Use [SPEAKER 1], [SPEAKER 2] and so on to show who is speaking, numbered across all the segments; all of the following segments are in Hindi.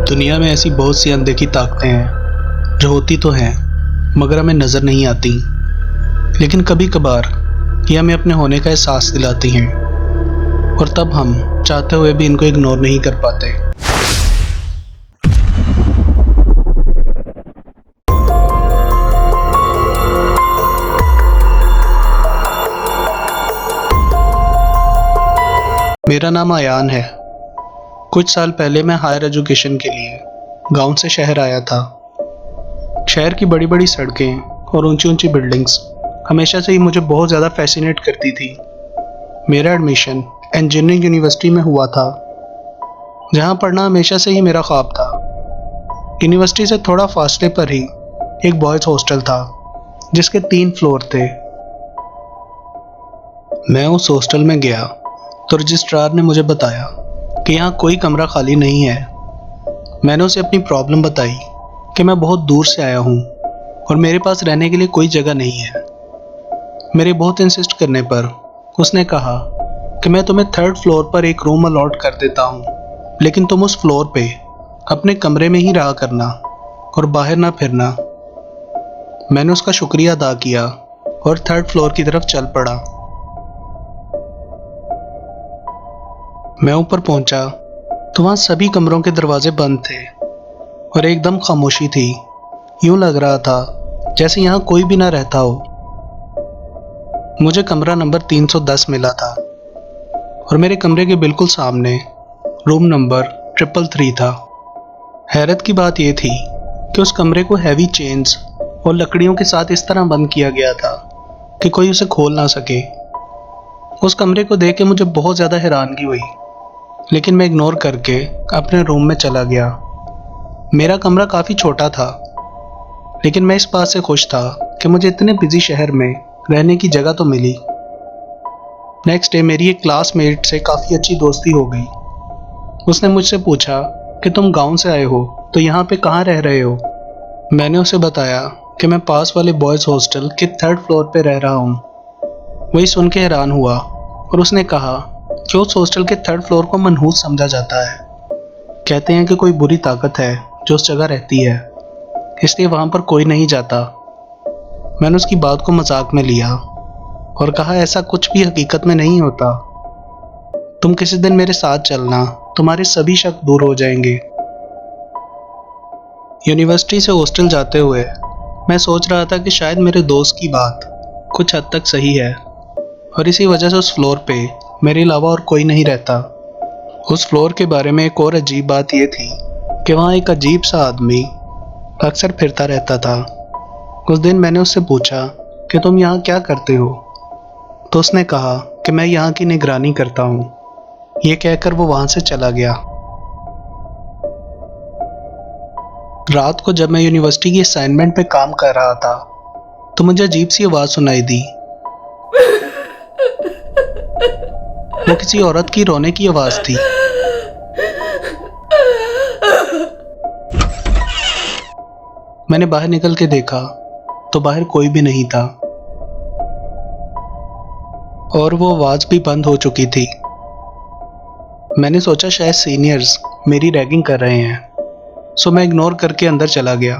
[SPEAKER 1] दुनिया में ऐसी बहुत सी अनदेखी ताकतें हैं जो होती तो हैं मगर हमें नज़र नहीं आती, लेकिन कभी कभार ये हमें अपने होने का एहसास दिलाती हैं और तब हम चाहते हुए भी इनको इग्नोर नहीं कर पाते। मेरा नाम आयान है। कुछ साल पहले मैं हायर एजुकेशन के लिए गांव से शहर आया था। शहर की बड़ी बड़ी सड़कें और ऊंची ऊंची बिल्डिंग्स हमेशा से ही मुझे बहुत ज़्यादा फैसिनेट करती थी। मेरा एडमिशन इंजीनियरिंग यूनिवर्सिटी में हुआ था, जहां पढ़ना हमेशा से ही मेरा ख्वाब था। यूनिवर्सिटी से थोड़ा फासले पर ही एक बॉयज़ हॉस्टल था जिसके 3 फ्लोर थे। मैं उस हॉस्टल में गया तो रजिस्ट्रार ने मुझे बताया कि यहाँ कोई कमरा खाली नहीं है। मैंने उसे अपनी प्रॉब्लम बताई कि मैं बहुत दूर से आया हूँ और मेरे पास रहने के लिए कोई जगह नहीं है। मेरे बहुत इंसिस्ट करने पर उसने कहा कि मैं तुम्हें 3rd फ्लोर पर एक रूम अलॉट कर देता हूँ, लेकिन तुम उस फ्लोर पे अपने कमरे में ही रहा करना और बाहर ना फिरना। मैंने उसका शुक्रिया अदा किया और 3rd फ्लोर की तरफ चल पड़ा। मैं ऊपर पहुंचा तो वहाँ सभी कमरों के दरवाजे बंद थे और एकदम खामोशी थी। यूं लग रहा था जैसे यहाँ कोई भी ना रहता हो। मुझे कमरा नंबर 310 मिला था और मेरे कमरे के बिल्कुल सामने रूम नंबर 333 था। हैरत की बात यह थी कि उस कमरे को हैवी चेन्स और लकड़ियों के साथ इस तरह बंद किया गया था कि कोई उसे खोल ना सके। उस कमरे को देख के मुझे बहुत ज़्यादा हैरानगी हुई, लेकिन मैं इग्नोर करके अपने रूम में चला गया। मेरा कमरा काफ़ी छोटा था, लेकिन मैं इस बात से खुश था कि मुझे इतने बिजी शहर में रहने की जगह तो मिली। नेक्स्ट डे मेरी एक क्लासमेट से काफ़ी अच्छी दोस्ती हो गई। उसने मुझसे पूछा कि तुम गांव से आए हो तो यहाँ पे कहाँ रह रहे हो। मैंने उसे बताया कि मैं पास वाले बॉयज़ हॉस्टल के 3rd फ्लोर पे रह रहा हूँ। वही सुन के हैरान हुआ और उसने कहा कि उस हॉस्टल के 3rd फ्लोर को मनहूस समझा जाता है। कहते हैं कि कोई बुरी ताकत है जो उस जगह रहती है, इसलिए वहाँ पर कोई नहीं जाता। मैंने उसकी बात को मजाक में लिया और कहा ऐसा कुछ भी हकीकत में नहीं होता। तुम किसी दिन मेरे साथ चलना, तुम्हारे सभी शक दूर हो जाएंगे। यूनिवर्सिटी से हॉस्टल जाते हुए मैं सोच रहा था कि शायद मेरे दोस्त की बात कुछ हद तक सही है और इसी वजह से उस फ्लोर पे मेरे अलावा और कोई नहीं रहता। उस फ्लोर के बारे में एक और अजीब बात यह थी कि वहाँ एक अजीब सा आदमी अक्सर फिरता रहता था। उस दिन मैंने उससे पूछा कि तुम यहाँ क्या करते हो, तो उसने कहा कि मैं यहाँ की निगरानी करता हूँ। ये कहकर वो वहाँ से चला गया। रात को जब मैं यूनिवर्सिटी की असाइनमेंट पे काम कर रहा था तो मुझे अजीब सी आवाज़ सुनाई दी। वो किसी औरत की रोने की आवाज़ थी। मैंने बाहर निकल के देखा तो बाहर कोई भी नहीं था और वो आवाज़ भी बंद हो चुकी थी। मैंने सोचा शायद सीनियर्स मेरी रैगिंग कर रहे हैं, सो मैं इग्नोर करके अंदर चला गया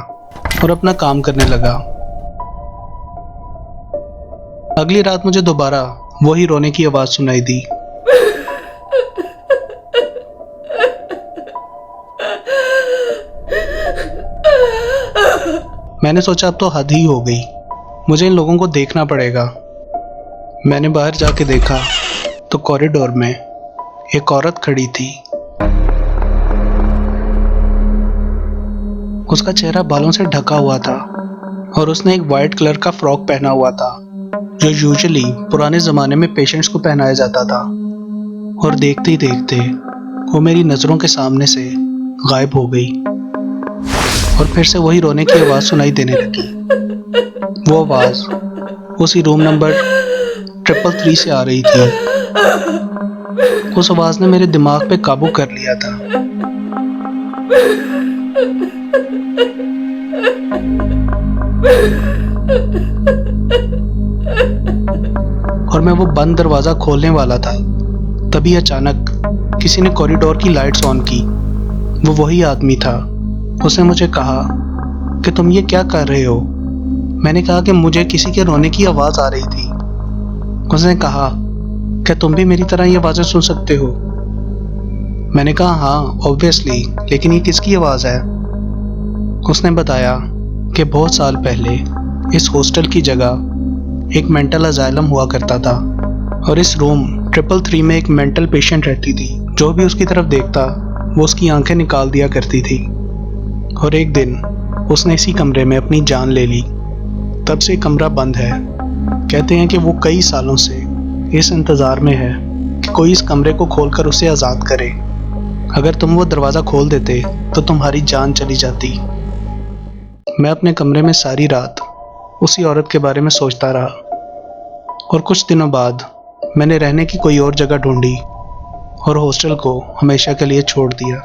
[SPEAKER 1] और अपना काम करने लगा। अगली रात मुझे दोबारा वही रोने की आवाज़ सुनाई दी। मैंने सोचा अब तो हद ही हो गई, मुझे इन लोगों को देखना पड़ेगा। मैंने बाहर जाके देखा तो कॉरिडोर में एक औरत खड़ी थी। उसका चेहरा बालों से ढका हुआ था और उसने एक वाइट कलर का फ्रॉक पहना हुआ था जो यूजुअली पुराने ज़माने में पेशेंट्स को पहनाया जाता था। और देखते ही देखते वो मेरी नज़रों के सामने से गायब हो गई और फिर से वही रोने की आवाज़ सुनाई देने लगी। वो आवाज़ उसी रूम नंबर 333 से आ रही थी। उस आवाज़ ने मेरे दिमाग पे काबू कर लिया था। और मैं वो बंद दरवाज़ा खोलने वाला था, तभी अचानक किसी ने कॉरिडोर की लाइट्स ऑन की वो वही आदमी था। उसने मुझे कहा कि तुम ये क्या कर रहे हो। मैंने कहा कि मुझे किसी के रोने की आवाज़ आ रही थी। उसने कहा, क्या तुम भी मेरी तरह ये आवाज़ें सुन सकते हो? मैंने कहा, हाँ ऑब्वियसली, लेकिन ये किसकी आवाज़ है? उसने बताया कि बहुत साल पहले इस हॉस्टल की जगह एक मेंटल अजाइलम हुआ करता था और इस रूम 333 में एक मेंटल पेशेंट रहती थी। जो भी उसकी तरफ देखता वो उसकी आंखें निकाल दिया करती थी। और एक दिन उसने इसी कमरे में अपनी जान ले ली। तब से कमरा बंद है। कहते हैं कि वो कई सालों से इस इंतज़ार में है कि कोई इस कमरे को खोलकर उसे आज़ाद करे। अगर तुम वो दरवाज़ा खोल देते तो तुम्हारी जान चली जाती। मैं अपने कमरे में सारी रात उसी औरत के बारे में सोचता रहा और कुछ दिनों बाद मैंने रहने की कोई और जगह ढूंढी और हॉस्टल को हमेशा के लिए छोड़ दिया।